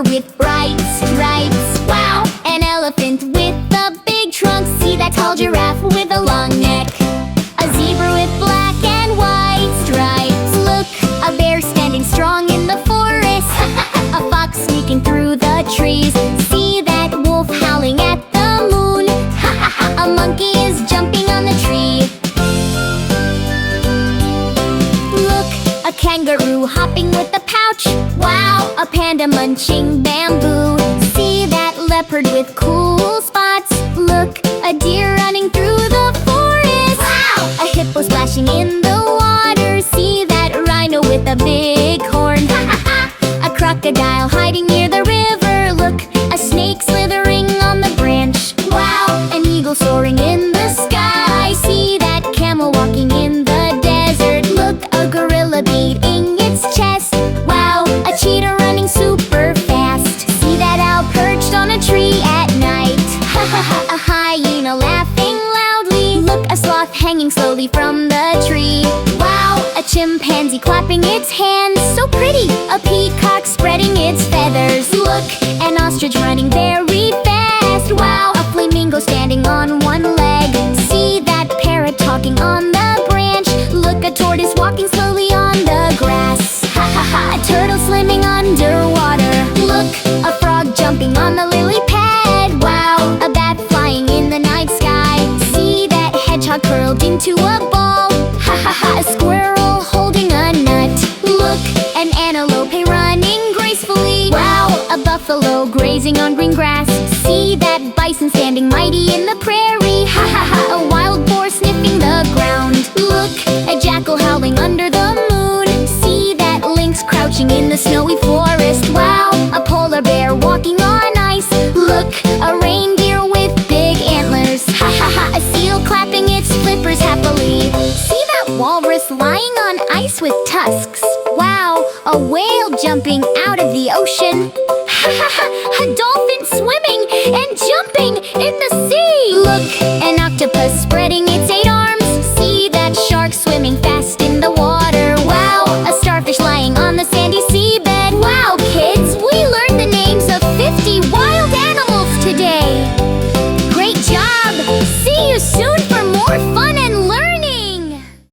tiger with bright stripes. Wow! An elephant with a big trunk. See that tall giraffe with a long neck. A zebra with black and white stripes. Look, a bear standing strong in the forest. A fox sneaking through the trees. See that wolf howling at the moon. A monkey is jumping on the tree. Look, a kangaroo hopping with a pouch. Wow! A panda munching bamboo. See that leopard with cool spots. Look, a deer running through the forest. Wow! A hippo splashing in the water. See that rhino with a big horn. A crocodile hiding near the river. Look, a snake slithering on the branch. Wow! An eagle soaring in the sky. See that camel walking in the desert. Look, a gorilla beating its chest. Wow! A cheetah running super fast. See that owl perched on a tree at night. A hyena laughing loudly. Look, a sloth hanging slowly from the tree. Wow! A chimpanzee clapping its hands. So pretty! A peacock spreading its feathers. Look, an ostrich running very fast. Wow! A flamingo standing on one leg. See that parrot talking on the branch. Look, a tortoise walking slowly on the grass. A turtle swimming underwater. Look, a frog jumping on the lily pad. Wow! A bat flying in the night sky. See that hedgehog curled into a ball. A squirrel holding a nut. Look, an antelope running gracefully. Wow! A buffalo grazing on green grass. See that bison standing mighty in the prairie. A wild boar sniffing the ground. Look, a jackal howling under the moon. See that lynx crouching in the snowy forest. Wow! A polar bear walking on ice. Look, a reindeer with big antlers. A seal clapping its flippers happily. See that walrus lying on ice with tusks. Wow! A whale jumping out of the ocean. A dolphin swimming and jumping in the